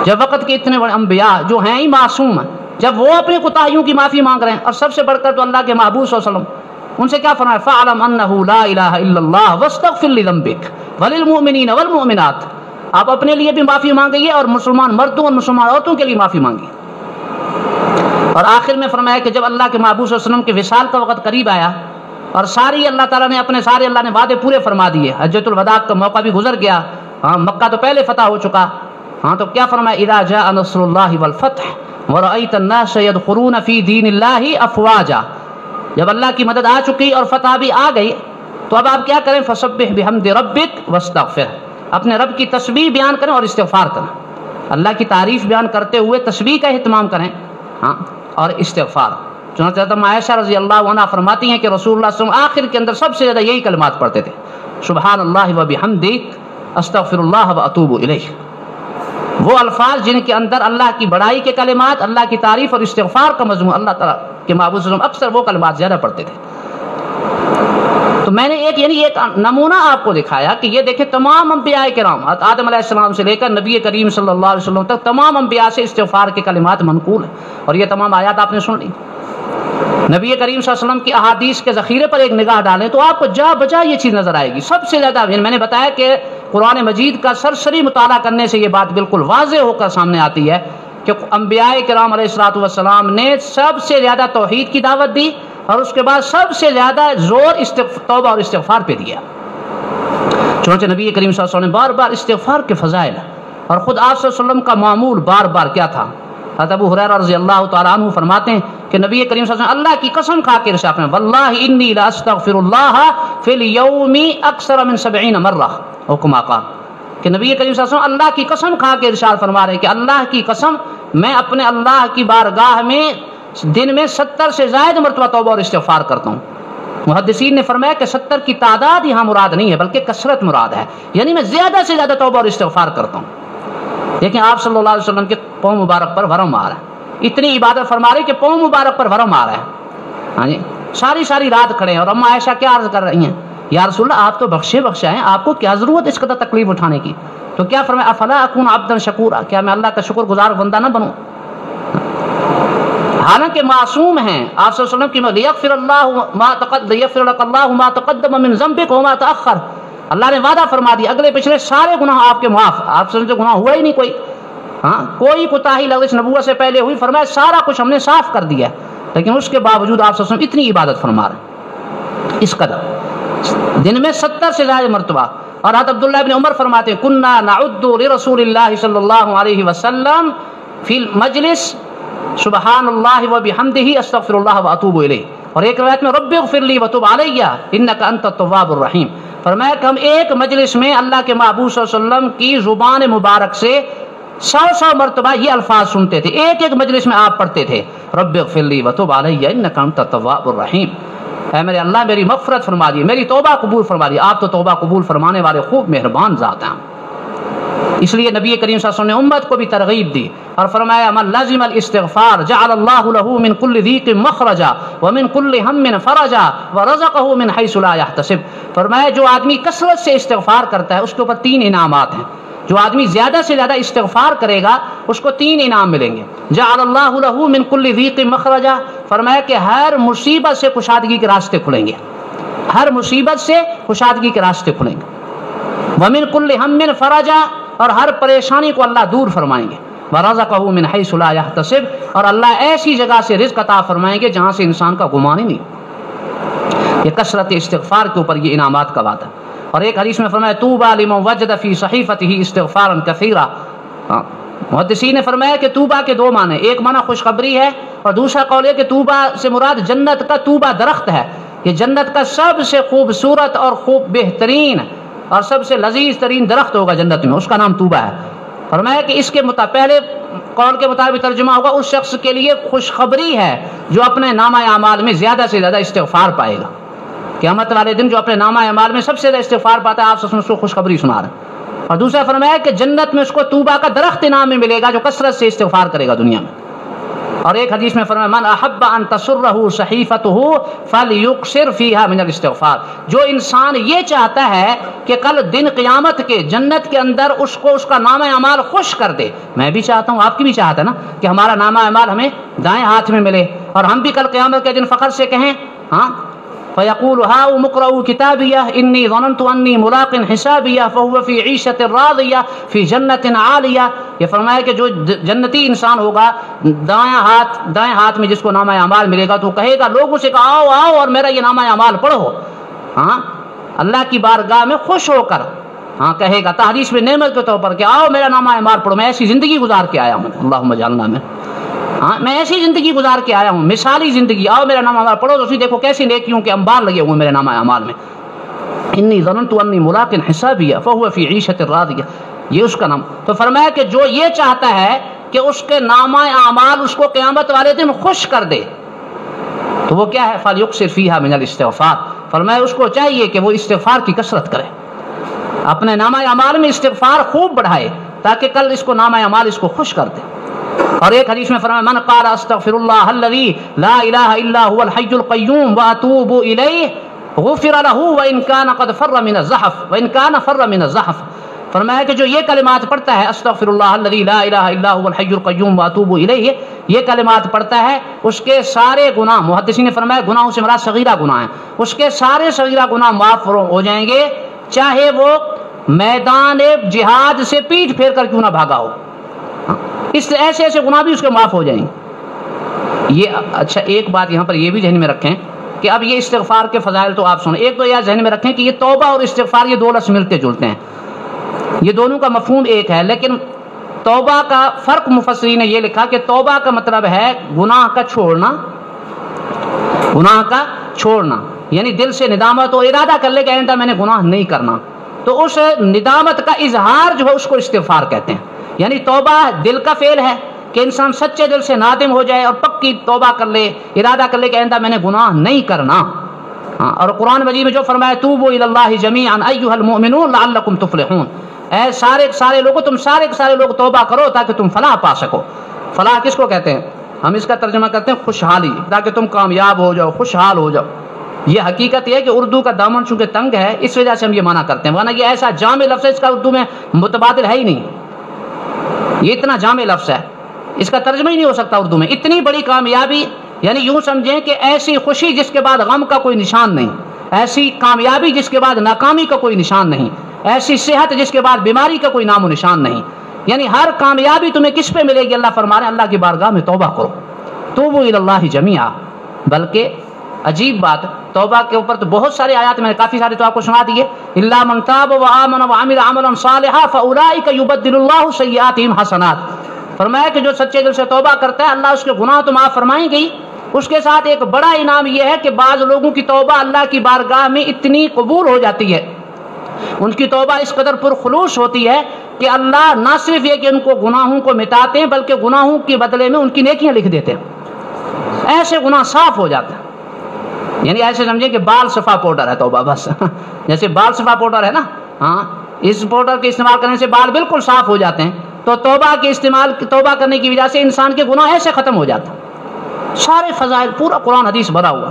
S1: جب وقت کے اتنے بڑے انبیاء جو ہیں ہی معصوم ہیں، جب وہ اپنی کوتاہیوں کی معافی مانگ رہے ہیں، اور سب سے بڑھ کر تو اللہ کے محبوب صلی اللہ علیہ وسلم، ان سے کیا فرمایا فَاعْلَمْ أَنَّهُ لَا إِلَٰهَ إِلَّا اللَّهُ وَاسْتَغْفِرْ لِذَنبِكَ وَلِلْمُؤْمِنِينَ وَالْمُؤْمِنَاتِ، آپ اپنے لیے بھی معافی مانگیے اور مسلمان مردوں اور مسلمان عورتوں کے لیے معافی مانگیے۔ اور آخر میں فرمایا کہ جب اللہ کے محبوب صلی اللہ علیہ وسلم کے وصال کا وقت قریب آیا اور ساری اللہ تعالیٰ نے اپنے سارے اللہ نے وعدے پورے فرما دیے، حجۃ الوداع کا موقع بھی گزر گیا، ہاں مکہ تو پہلے فتح ہو چکا، ہاں تو کیا فرمایا اذا جاء نصر اللہ والفتح ورأیت الناس يدخلون فی دین اللہ افواجا، جب اللہ کی مدد آ چکی اور فتح بھی آ گئی تو اب آپ کیا کریں فسبح بحمد ربک واستغفر، اپنے رب کی تسبیح بیان کریں اور استغفار کریں، اللہ کی تعریف بیان کرتے ہوئے تسبیح کا اہتمام کریں، ہاں اور استغفار۔ چنانچہ حضرت عائشہ رضی اللہ عنہا فرماتی ہیں کہ رسول اللہ صلی اللہ علیہ وسلم آخر کے اندر سب سے زیادہ یہی کلمات پڑھتے تھے سبحان اللہ و بحمدہ استغفر اللہ و اتوب الیہ، وہ الفاظ جن کے اندر اللہ کی بڑائی کے کلمات، اللہ کی تعریف اور استغفار کا مضمون، اللہ تعالیٰ کے محبوب صلی اللہ علیہ وسلم اکثر وہ کلمات زیادہ پڑھتے تھے۔ تو میں نے ایک نمونہ آپ کو دکھایا کہ یہ دیکھیں تمام انبیاء کرام آدم علیہ السلام سے لے کر نبی کریم صلی اللہ علیہ وسلم تک تمام انبیاء سے استغفار کے کلمات منقول ہیں، اور یہ تمام آیات آپ نے سن لی۔ نبی کریم صلی اللہ علیہ وسلم کی احادیث کے ذخیرے پر ایک نگاہ ڈالیں تو آپ کو جا بجا یہ چیز نظر آئے گی۔ سب سے زیادہ میں نے بتایا کہ قرآن مجید کا سرسری مطالعہ کرنے سے یہ بات بالکل واضح ہو کر سامنے آتی ہے کہ انبیاء کرام علیہ الصلوۃ والسلام نے سب سے زیادہ توحید کی دعوت دی، اور اس کے بعد سب سے زیادہ زور توبہ اور استغفار پہ دیا۔ چنانچہ نبی کریم صلی اللہ علیہ وسلم نے بار بار استغفار کے فضائل، اور خود آپ صلی اللہ علیہ وسلم کا معمول بار بار کیا تھا۔ حضرت ابو ہریرہ رضی اللہ تعالیٰ عنہ فرماتے ہیں کہ کہ نبی کریم صلی اللہ علیہ وسلم اللہ کی قسم کھا کے ارشاد فرمایا واللہ انی لاستغفراللہ فی اليوم اکثر من 70 مرہ، او کما قال، کہ نبی کریم صلی اللہ علیہ وسلم اللہ کی قسم کھا کے ارشاد فرما رہے ہیں کہ اللہ کی قسم میں اپنے اللہ کی بارگاہ میں دن میں 70 سے زائد مرتبہ توبہ اور استغفار کرتا ہوں۔ محدثین نے فرمایا کہ 70 کی تعداد یہاں مراد نہیں ہے بلکہ کثرت مراد ہے، یعنی میں زیادہ سے زیادہ توبہ اور استغفار کرتا ہوں۔ لیکن آپ صلی اللہ علیہ وسلم کے پاؤں مبارک پر ورم آ رہا ہے، اتنی عبادت فرما رہے کہ پاؤں مبارک پر ورم آ رہا ہے، ہاں جی، ساری رات کھڑے ہیں، اور اما عائشہ کیا عرض کر رہی ہیں، یا رسول اللہ آپ تو بخشے ہیں، آپ کو کیا ضرورت اس قدر تکلیف اٹھانے کی؟ تو کیا فرمایا افلا اکون عبدا شکورا، کیا میں اللہ کا شکر گزار بندہ نہ بنوں؟ حالانکہ معصوم ہیں آپ صلی اللہ علیہ وسلم کی لیغفر لک اللہ ما تقدم من ذنبک وما تأخر، اللہ نے وعدہ فرما دیا اگلے پچھلے سارے گناہ آپ کے معاف، آپ سے گناہ ہوا ہی نہیں کوئی، ہاں کوئی کوتاہی لغزش نبوت سے پہلے ہوئی، فرمایا سارا کچھ ہم نے صاف کر دیا، لیکن اس کے باوجود آپ صلی اللہ علیہ وسلم اتنی عبادت فرما رہے ہیں، اس قدر دن میں 70 سے زائد مرتبہ۔ اور حضرت عبداللہ ابن عمر فرماتے ہیں کننا نعد لرسول اللہ صلی اللہ علیہ وسلم فی المجلس سبحان اللہ و بحمدہ استغفر اللہ و اتوب الیہ، اور ایک روایت میں رب اغفر لی وتب علی انک انت التواب الرحیم، فرمایا کہ ہم ایک مجلس میں اللہ کے محبوب صلی اللہ علیہ وسلم کی زبان مبارک سے 100 مرتبہ یہ الفاظ سنتے تھے، ایک مجلس میں آپ پڑھتے تھے رب اغفر لی وتب علی انک انت التواب الرحیم، اے میرے اللہ میری مغفرت فرما دی، میری توبہ قبول فرما دی، آپ تو توبہ قبول فرمانے والے خوب مہربان ذات ہیں۔ اس لیے نبی کریم صلی اللہ علیہ وسلم نے امت کو بھی ترغیب دی اور فرمایا من لازم الاستغفار جعل اللہ له من كل ضيق مخرجا ومن كل هم فرجا ورزقه من حيث لا يحتسب، فرمایا جو آدمی کثرت سے استغفار کرتا ہے اس کے اوپر 3 انعامات ہیں، جو آدمی زیادہ سے زیادہ استغفار کرے گا اس کو 3 انعام ملیں گے، جعل اللہ له من كل ضيق مخرجا، فرمایا کہ ہر مصیبت سے کشادگی کے راستے کھلیں گے، ہر مصیبت سے کشادگی کے راستے کھلیں گے، ومن كل هم فرجا، اور ہر پریشانی کو اللہ دور فرمائیں گے، وَرَزَقَهُ مِنْ حَيْثُ لَا يَحْتَسِبُ، اور اللہ ایسی جگہ سے رزق عطا فرمائیں گے جہاں سے انسان کا گمان ہی نہیں۔ یہ کثرت استغفار کے اوپر یہ انعامات کا وعدہ۔ اور ایک حدیث میں فرمایا طوبیٰ لمن وجد فی صحیفته استغفارا کثیرا، محدثین نے فرمایا کہ طوبیٰ کے 2 معنی، ایک معنی خوشخبری ہے اور دوسرا قول ہے کہ طوبیٰ سے مراد جنت کا طوبیٰ درخت ہے، یہ جنت کا سب سے خوبصورت اور خوب بہترین اور سب سے لذیذ ترین درخت ہوگا جنت میں، اس کا نام طوبیٰ ہے۔ فرمایا کہ اس کے پہلے قول کے مطابق ترجمہ ہوگا اس شخص کے لیے خوشخبری ہے جو اپنے نامہ اعمال میں زیادہ سے زیادہ استغفار پائے گا، قیامت والے دن جو اپنے نامہ اعمال میں سب سے زیادہ استغفار پاتا ہے آپ سے اس کو خوشخبری سنا رہے ہیں۔ اور دوسرا فرمایا کہ جنت میں اس کو طوبیٰ کا درخت انعام میں ملے گا جو کثرت سے استغفار کرے گا دنیا میں۔ اور ایک حدیث میں فرمایا من احب ان تسرہ صحیفته فلیکثر فیہا من الاستغفار، جو انسان یہ چاہتا ہے کہ کل دن قیامت کے جنت کے اندر اس کو اس کا نامہ اعمال خوش کر دے، میں بھی چاہتا ہوں آپ کی بھی چاہتا ہے نا کہ ہمارا نامہ اعمال ہمیں دائیں ہاتھ میں ملے اور ہم بھی کل قیامت کے دن فخر سے کہیں ہاں فیقول ہاؤم اقرؤوا کتابیہ انی ظننت انی ملاق حسابیہ فہو فی عیشۃ راضیہ فی جنت عالیہ، یہ فرمایا کہ جو جنتی انسان ہوگا دائیں ہاتھ میں جس کو نامہ اعمال ملے گا تو کہے گا لوگوں سے کہ آؤ اور میرا یہ نامہ اعمال پڑھو، ہاں اللہ کی بارگاہ میں خوش ہو کر ہاں کہے گا تحریش میں نعمت کے طور پر کہ آؤ میرا نامہ اعمال پڑھو، میں ایسی زندگی گزار کے آیا ہوں، اللہم اجعلنا من، ہاں میں ایسی زندگی گزار کے آیا ہوں مثالی زندگی، آؤ میرا نامہ اعمال پڑھو، تو اسی دیکھو کیسی نیکیوں کے انبار لگے ہوئے میرے نامہ اعمال میں، انی ظننت انی ملاق حسابیہ فہو فی عیشۃ راضیہ، یہ اس کا نام۔ تو فرمایا کہ جو یہ چاہتا ہے کہ اس کے نامہ اعمال اس کو قیامت والے دن خوش کر دے تو وہ کیا ہے فلیکثر فیہا من الاستغفار، فرمایا اس کو چاہیے کہ وہ استغفار کی کثرت کرے، اپنے نامہ اعمال میں استغفار خوب بڑھائے تاکہ کل اس کو نامہ اعمال اس کو خوش کر دے۔ اور ایک حدیث میں فرمایا من قال استغفر اللہ الذی لا الہ الا هو الحی القیوم واتوب الیہ غفر له وان کان قد فر من الزحف، فرمایا کہ جو یہ کلمات پڑھتا ہے استغفر اللہ الذی لا الہ الا هو الحی القیوم واتوب الیہ، یہ کلمات پڑھتا ہے اس کے سارے گناہ، محدثین نے فرمایا گناہوں سے مراد صغیرہ گناہ ہیں، اس کے سارے صغیرہ گناہ معاف ہو جائیں گے چاہے وہ میدان جہاد سے پیٹھ پھیر کر کیوں نہ بھاگا ہو، اس ایسے گناہ بھی اس کے معاف ہو جائیں گے۔ یہ اچھا ایک بات یہاں پر یہ بھی ذہن میں رکھیں کہ اب یہ استغفار کے فضائل تو آپ سنیں، ایک تو یہ ذہن میں رکھیں کہ یہ توبہ اور استغفار یہ 2 لفظ ملتے جلتے ہیں، یہ دونوں کا مفہوم ایک ہے، لیکن توبہ کا فرق مفسرین نے یہ لکھا کہ توبہ کا مطلب ہے گناہ کا چھوڑنا گناہ کا چھوڑنا، یعنی دل سے ندامت و ارادہ کر لے کہ آئندہ میں نے گناہ نہیں کرنا، تو اس ندامت کا اظہار جو ہے اس کو استغفار کہتے ہیں۔ یعنی توبہ دل کا فعل ہے کہ انسان سچے دل سے نادم ہو جائے اور پکی توبہ کر لے، ارادہ کر لے کہ آئندہ میں نے گناہ نہیں کرنا۔ اور قرآن مجید میں جو فرمایا توبوا الی اللہ جمیعا ایھا المؤمنون لعلکم تفلحون، اے سارے لوگوں، تم سارے لوگ توبہ کرو تاکہ تم فلاح پا سکو۔ فلاح کس کو کہتے ہیں؟ ہم اس کا ترجمہ کرتے ہیں خوشحالی، تاکہ تم کامیاب ہو جاؤ، خوشحال ہو جاؤ۔ یہ حقیقت یہ ہے کہ اردو کا دامن چونکہ تنگ ہے، اس وجہ سے ہم یہ معنی کرتے ہیں، ورنہ یہ ایسا جامع لفظ ہے، اس کا اردو میں متبادل ہے ہی نہیں، یہ اتنا جامع لفظ ہے، اس کا ترجمہ ہی نہیں ہو سکتا اردو میں۔ اتنی بڑی کامیابی، یعنی یوں سمجھیں کہ ایسی خوشی جس کے بعد غم کا کوئی نشان نہیں، ایسی کامیابی جس کے بعد ناکامی کا کوئی نشان نہیں، ایسی صحت جس کے بعد بیماری کا کوئی نام و نشان نہیں، یعنی ہر کامیابی تمہیں کس پہ ملے گی؟ اللہ فرما رہے ہیں اللہ کی بارگاہ میں توبہ کرو، توبوا الی اللہ جمیعا۔ بلکہ عجیب بات، توبہ کے اوپر تو بہت سارے آیات میں نے کافی سارے تو آپ کو سنا دیے، الا من تاب وآمن وعمل عملا صالحا فاولئک یبدل اللہ سیئاتہم حسنات۔ فرمایا کہ جو سچے دل سے توبہ کرتا ہے اللہ اس کے گناہ تو معاف فرمائیں گے، اس کے ساتھ ایک بڑا انعام یہ ہے کہ بعض لوگوں کی توبہ اللہ کی بارگاہ میں اتنی قبول ہو جاتی ہے، ان کی توبہ اس قدر پرخلوص ہوتی ہے کہ اللہ نہ صرف یہ کہ ان کو گناہوں کو مٹاتے ہیں بلکہ گناہوں کے بدلے میں ان کی نیکیاں لکھ دیتے ہیں، ایسے گناہ صاف ہو جاتے ہیں۔ یعنی ایسے سمجھیں کہ بال صفا پاؤڈر ہے توبہ، بس جیسے بال صفا پاؤڈر ہے نا، ہاں اس پاؤڈر کے استعمال کرنے سے بال بالکل صاف ہو جاتے ہیں، تو توبہ کرنے کی وجہ سے انسان کے گناہ ایسے ختم ہو جاتے ہیں۔ سارے فضائل، پورا قرآن حدیث بھرا ہوا،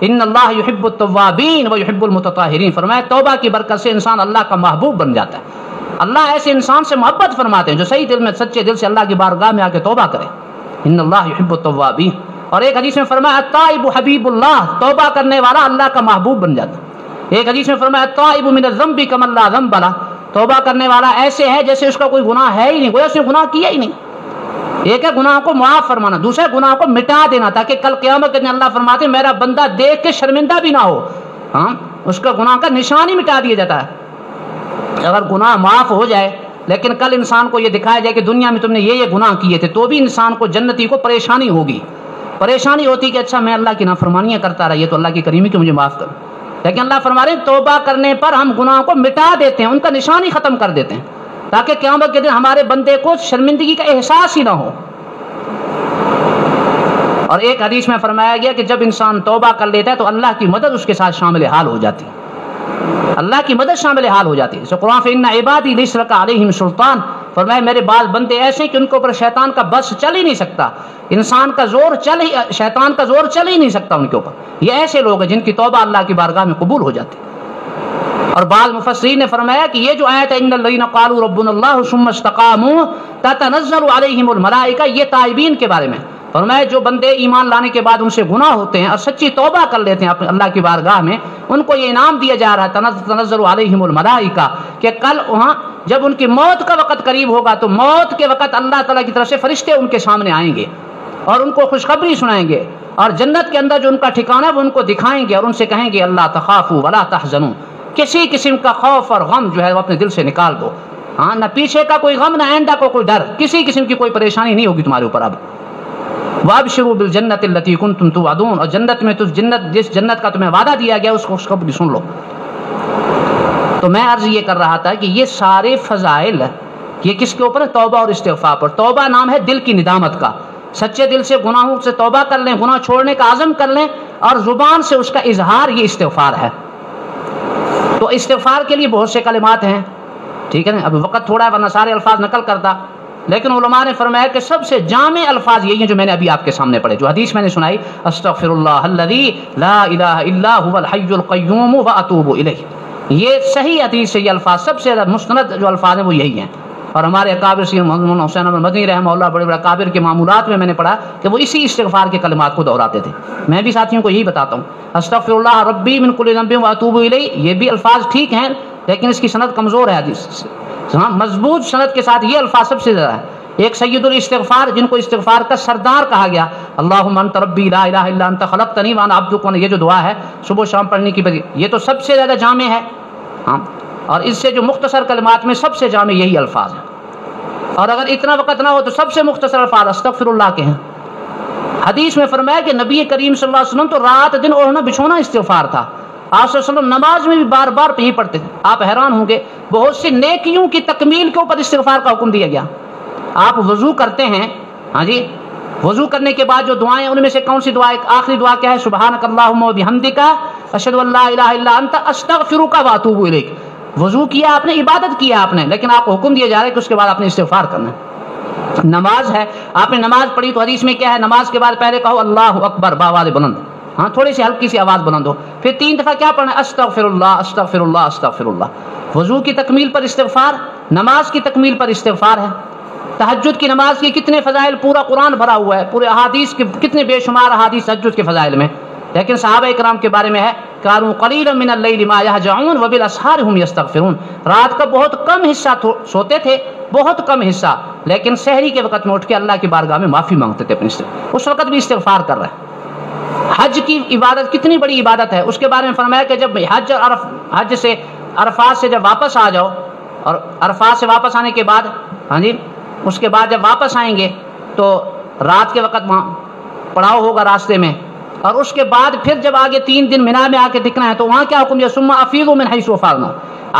S1: ان اللہ یحب التوابین ویحب المتطہرین، فرمایا توبہ کی برکت سے انسان اللہ کا محبوب بن جاتا ہے، اللہ ایسے انسان سے محبت فرماتے ہیں جو صحیح دل میں سچے دل سے اللہ کی بارگاہ میں آ کے توبہ کرے، ان اللہ یحب التوابین۔ اور ایک حدیث میں فرمایا التائب حبیب اللہ، توبہ کرنے والا اللہ کا محبوب بن جاتا ہے۔ ایک حدیث میں فرمایا التائب من الذنب کمن لا ذنب لہ، توبہ کرنے والا ایسے ہے جیسے اس کا کوئی گناہ ہے ہی نہیں، کوئی اس نے گناہ کیا ہی نہیں۔ ایک ہے گناہ کو معاف فرمانا، دوسرا گناہ کو مٹا دینا، تاکہ کل قیامت کے دن اللہ فرماتے ہیں میرا بندہ دیکھ کے شرمندہ بھی نہ ہو، ہاں اس کا گناہ کا نشان ہی مٹا دیا جاتا ہے۔ اگر گناہ معاف ہو جائے لیکن کل انسان کو یہ دکھایا جائے کہ دنیا میں تم نے یہ گناہ کیے تھے، تو بھی انسان کو، جنتی کو پریشانی ہوگی، پریشانی ہوتی کہ اچھا میں اللہ کی نافرمانیاں کرتا رہا، یہ تو اللہ کی کریمی کہ مجھے معاف کر، لیکن اللہ فرما رہے ہیں توبہ کرنے پر ہم گناہ کو مٹا دیتے ہیں، ان کا نشان ہی ختم کر دیتے ہیں، تاکہ قیامت کے دن ہمارے بندے کو شرمندگی کا احساس ہی نہ ہو۔ اور ایک حدیث میں فرمایا گیا کہ جب انسان توبہ کر لیتا ہے تو اللہ کی مدد اس کے ساتھ شامل حال ہو جاتی ہے، اللہ کی مدد شامل حال ہو جاتی ہے۔ سو قرآن فإن عبادی لیس لک علیہم سلطان، فرمایا میرے بعض بندے ایسے ہیں کہ ان کے اوپر شیطان کا بس چل ہی نہیں سکتا، شیطان کا زور چل ہی نہیں سکتا ان کے اوپر۔ یہ ایسے لوگ ہیں جن کی توبہ اللہ کی بارگاہ میں قبول ہو جاتی ہے۔ اور بعض مفسرین نے فرمایا کہ یہ جو آیت ہے ان الذین قالوا ربنا اللہ ثم استقاموا تتنزل علیہم الملائکہ، یہ تائبین کے بارے میں فرمایا جو بندے ایمان لانے کے بعد ان سے گناہ ہوتے ہیں اور سچی توبہ کر لیتے ہیں اللہ کی بارگاہ میں، ان کو یہ انعام دیا جا رہا ہے تنزل علیہم الملائکہ، کہ کل وہاں جب ان کی موت کا وقت قریب ہوگا تو موت کے وقت اللہ تعالیٰ کی طرف سے فرشتے ان کے سامنے آئیں گے اور ان کو خوشخبری سنائیں گے، اور جنت کے اندر جو ان کا ٹھکانہ ہے وہ ان کو دکھائیں گے اور ان سے کہیں گے اللہ تخافوا ولا تحزنوا، کسی قسم کا خوف اور غم جو ہے وہ اپنے دل سے نکال دو، ہاں نہ پیچھے کا کوئی غم، نہ آئندہ کو کوئی ڈر، کسی قسم کی کوئی پریشانی نہیں ہوگی تمہارے اوپر اب۔ وابشروا بالجنت التي كنتم توعدون، اور جنت میں جس جنت کا تمہیں وعدہ دیا گیا اس کو خوشخبری سن لو۔ تو میں عرض یہ کر رہا تھا کہ یہ سارے فضائل یہ کس کے اوپر ہے؟ توبہ اور استغفار پر۔ توبہ نام ہے دل کی ندامت کا، سچے دل سے گناہوں سے توبہ کر لیں، گناہ چھوڑنے کا عزم کر لیں، اور زبان سے اس کا اظہار یہ استغفار ہے۔ تو استغفار کے لیے بہت سے کلمات ہیں، ٹھیک ہے نا، اب وقت تھوڑا ہے ورنہ سارے الفاظ نقل کرتا، لیکن علماء نے فرمایا کہ سب سے جامع الفاظ یہی ہیں جو میں نے ابھی آپ کے سامنے پڑھے، جو حدیث میں نے سنائی، استغفر اللہ الذی لا الہ الا هو الحی القیوم واتوب الیہ، یہ صحیح حدیث سے یہ الفاظ سب سے مستند جو الفاظ ہیں وہ یہی ہیں۔ اور ہمارے اکابر سید محمد حسین احمد مدنی رحمہ اللہ بڑے بڑے اکابر کے معمولات میں نے پڑھا کہ وہ اسی استغفار کے کلمات کو دہراتے تھے۔ میں بھی ساتھیوں کو یہی بتاتا ہوں، استغفر اللہ ربی من کل ذنب واتوب الیہ، یہ بھی الفاظ ٹھیک ہیں لیکن اس کی سند کمزور ہے حدیث سے، مضبوط سند کے ساتھ یہ الفاظ سب سے زیادہ ہے۔ ایک سید الاستغفار جن کو استغفار کا سردار کہا گیا، اللہم انت ربی لا الہ الا انت خلقتنی وانا عبدک، یہ جو دعا ہے صبح شام پڑھنے کی بجائے، یہ تو سب سے زیادہ جامع ہے، ہاں، اور اس سے جو مختصر کلمات میں سب سے جامع یہی الفاظ ہیں۔ اور اگر اتنا وقت نہ ہو تو سب سے مختصر الفاظ استغفر اللہ کے ہیں، حدیث میں فرمایا کہ نبی کریم صلی اللہ علیہ وسلم تو رات دن اوڑھنا بچھونا استغفار تھا. آپ صلی اللہ علیہ وسلم نماز میں بھی بار بار یہی پڑھتے تھے. آپ حیران ہوں گے بہت سی نیکیوں کی تکمیل کے اوپر استغفار کا حکم دیا گیا. آپ وضو کرتے ہیں, ہاں جی, وضو کرنے کے بعد جو دعائیں ان میں سے کون سی دعا, ایک آخری دعا کیا ہے, سبحانک اللہم و بحمدک اشہد ان لا الہ الا انت استغفرک و اتوب الیک. وضو کیا آپ نے, عبادت کیا آپ نے, لیکن آپ کو حکم دیا جا رہا ہے کہ اس کے بعد آپ نے استغفار کرنا ہے. نماز ہے, آپ نے نماز پڑھی تو حدیث میں کیا ہے, نماز کے بعد پہلے کہو اللہ اکبر باواز بلند, ہاں تھوڑی سی ہلکی سی آواز بلند ہو, پھر 3 دفعہ کیا پڑھنا ہے, استغفر اللہ استغفر اللہ استغفر اللہ. وضو کی تکمیل پر استغفار, نماز کی تکمیل پر استغفار ہے. تہجد کی نماز کی کتنے فضائل, پورا قرآن بھرا ہوا ہے, پورے احادیث کے کتنے بے شمار احادیث تہجد کے فضائل میں. لیکن صحابہ کرام کے بارے میں ہے کانوا قلیلا من اللیل ما یہجعون وبالاسحار هم یستغفرون, رات کا بہت کم حصہ سوتے تھے, بہت کم حصہ, لیکن سحری کے وقت میں اٹھ کے اللہ کی بارگاہ میں معافی مانگتے تھے اپنے سے, اس وقت بھی استغفار کر رہے ہیں. حج کی عبادت کتنی بڑی عبادت ہے, اس کے بارے میں فرمایا کہ جب حج سے عرفات سے جب واپس آ جاؤ, اور عرفات سے واپس آنے کے بعد, ہاں جی, اس کے بعد جب واپس آئیں گے تو رات کے وقت وہاں پڑاؤ ہوگا راستے میں, اور اس کے بعد پھر جب آگے 3 دن مینا میں آ کے ٹکنا ہے تو وہاں کیا حکم دیا, ثم افیضوا من حیث افاضنا.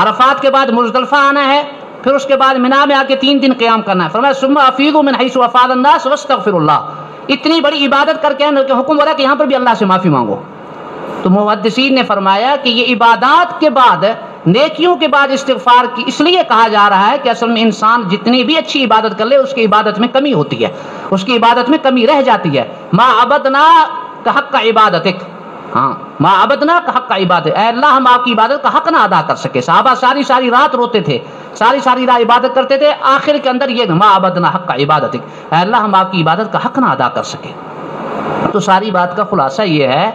S1: عرفات کے بعد مزدلفہ آنا ہے, پھر اس کے بعد مینا میں آ کے 3 دن قیام کرنا ہے. فرمایا ثم افیضوا من حیث افاض الناس واستغفروا اللہ. اتنی بڑی عبادت کر کے حکم ہو رہا ہے کہ یہاں پر بھی اللہ سے معافی مانگو. تو محدثین نے فرمایا کہ یہ عبادات کے بعد, نیکیوں کے بعد استغفار کی اس لیے کہا جا رہا ہے کہ اصل میں انسان جتنی بھی اچھی عبادت کر لے اس کی عبادت میں کمی ہوتی ہے, اس کی عبادت میں کمی رہ جاتی ہے. ما عبدنا کا حق کا عبادتک, ہاں ما عبدنا کا حق کا عبادت, اے اللہ ہم آپ کی عبادت کا حق نہ ادا کر سکے. صحابہ ساری رات روتے تھے, ساری رات عبادت کرتے تھے, آخر کے اندر یہ ما عبدنا حق کا عبادتک, اے اللہ ہم آپ کی عبادت کا حق نہ ادا کر سکے. تو ساری بات کا خلاصہ یہ ہے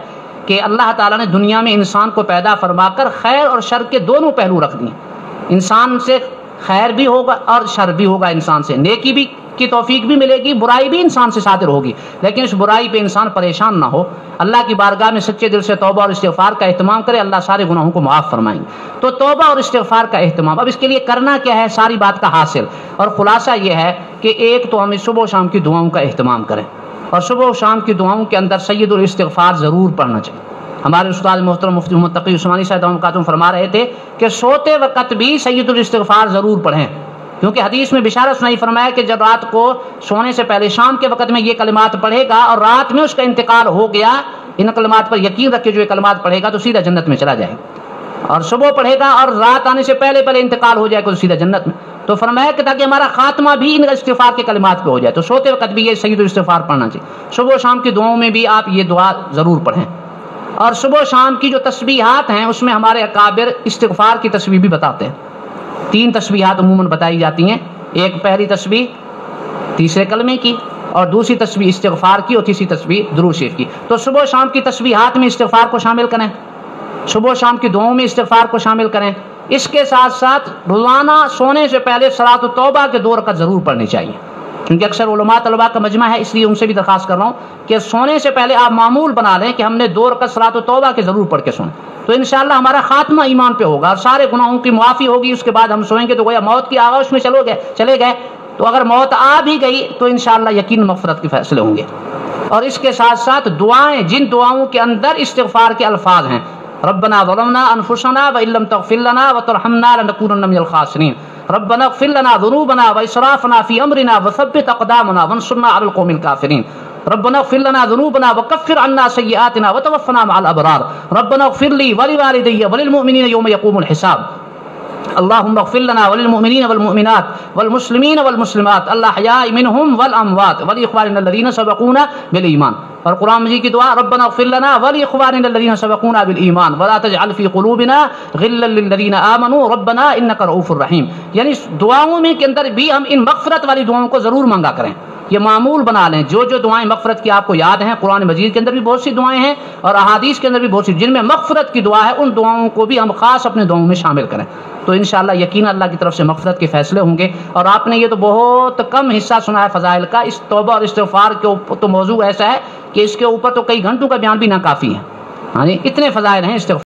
S1: کہ اللہ تعالیٰ نے دنیا میں انسان کو پیدا فرما کر خیر اور شر کے دونوں پہلو رکھ دیے. انسان سے خیر بھی ہوگا اور شر بھی ہوگا, انسان سے نیکی بھی کی توفیق بھی ملے گی, برائی بھی انسان سے صادر ہوگی, لیکن اس برائی پہ انسان پریشان نہ ہو, اللہ کی بارگاہ میں سچے دل سے توبہ اور استغفار کا اہتمام کرے, اللہ سارے گناہوں کو معاف فرمائیں گے. تو توبہ اور استغفار کا اہتمام, اب اس کے لیے کرنا کیا ہے, ساری بات کا حاصل اور خلاصہ یہ ہے کہ ایک تو ہمیں صبح و شام کی دعاؤں کا اہتمام کریں, اور صبح و شام کی دعاؤں کے اندر سید الاستغفار ضرور پڑھنا چاہیے. ہمارے استاد محترم مفتی محمد تقی عثمانی صاحب فرما رہے تھے کہ سوتے وقت بھی سید الاستغفار ضرور پڑھیں, کیونکہ حدیث میں بشارت سنائی, فرمایا کہ جب رات کو سونے سے پہلے شام کے وقت میں یہ کلمات پڑھے گا اور رات میں اس کا انتقال ہو گیا, ان کلمات پر یقین رکھ کے جو یہ کلمات پڑھے گا تو سیدھا جنت میں چلا جائے گا, اور صبح پڑھے گا اور رات آنے سے پہلے انتقال ہو جائے گا تو سیدھا جنت میں. تو فرمایا کہ تاکہ ہمارا خاتمہ بھی ان استغفار کے کلمات پہ ہو جائے, تو سوتے وقت بھی یہ سید الاستغفار پڑھنا چاہیے. صبح و شام کی دعاؤں میں بھی آپ یہ دعا ضرور پڑھیں, اور صبح و شام کی جو تسبیحات ہیں اس میں ہمارے اکابر استغفار کی تسبیح بھی بتاتے ہیں. 3 تسبیحات عموماً بتائی جاتی ہیں, ایک پہلی تسبیح تیسرے کلمے کی, اور دوسری تسبیح استغفار کی, اور تیسری تسبیح درود شریف کی. تو صبح و شام کی تسبیحات میں استغفار کو شامل کریں, صبح و شام کی دعاؤں میں استغفار کو شامل کریں. اس کے ساتھ ساتھ روزانہ سونے سے پہلے صلاۃ التوبہ کے 2 رکعت ضرور پڑھنی چاہیے, کیونکہ اکثر علماء طلباء کا مجمع ہے, اس لیے ان سے بھی درخواست کر رہا ہوں کہ سونے سے پہلے آپ معمول بنا لیں کہ ہم نے 2 رکعت صلاۃ التوبہ کے ضرور پڑھ کے سوئیں. تو انشاءاللہ ہمارا خاتمہ ایمان پہ ہوگا اور سارے گناہوں کی معافی ہوگی. اس کے بعد ہم سوئیں گے تو گویا موت کی آغاز میں چلے گئے, تو اگر موت آ بھی گئی تو انشاءاللہ یقین مغفرت کے فیصلے ہوں گے. اور اس کے ساتھ ساتھ دعائیں, جن دعاؤں کے اندر استغفار کے الفاظ ہیں, ربنا ظلمنا انفسنا وان لم تغفر لنا وترحمنا لنكونن من الخاسرین, ربنا اغفر لنا ذنوبنا واسرافنا في امرنا وثبت اقدامنا وانصرنا على القوم الكافرين, ربنا اغفر لنا ذنوبنا وكفر عنا سيئاتنا وتوفنا مع الابرار, ربنا اغفر لي ولوالدي وللمؤمنين يوم يقوم الحساب, اللهم اغفر لنا وللمؤمنين والمؤمنات والمسلمين والمسلمات الاحياء منهم والاموات ولاخواننا الذين سبقونا بالایمان. اور قرآن مجید کی دعا, ربنا اغفر لنا ولاخواننا الذين سبقونا بالایمان ولا تجعل في قلوبنا غلا للذين آمنوا ربنا انك رؤوف رحیم. یعنی دعاؤں میں کے اندر بھی ہم ان مغفرت والی دعاؤں کو ضرور مانگا کریں, یہ معمول بنا لیں. جو دعائیں مغفرت کی آپ کو یاد ہیں, قرآن مجید کے اندر بھی بہت سی دعائیں ہیں اور احادیث کے اندر بھی بہت سی جن میں مغفرت کی دعا ہے, ان دعاؤں کو بھی ہم خاص اپنے دعاؤں میں شامل کریں, تو انشاءاللہ یقینا اللہ کی طرف سے مغفرت کے فیصلے ہوں گے. اور آپ نے یہ تو بہت کم حصہ سنا ہے فضائل کا. اس توبہ اور استغفار کے اوپر تو موضوع ایسا ہے کہ اس کے اوپر تو کئی گھنٹوں کا بیان بھی ناکافی ہے. ہاں جی, اتنے فضائل ہیں استغفار.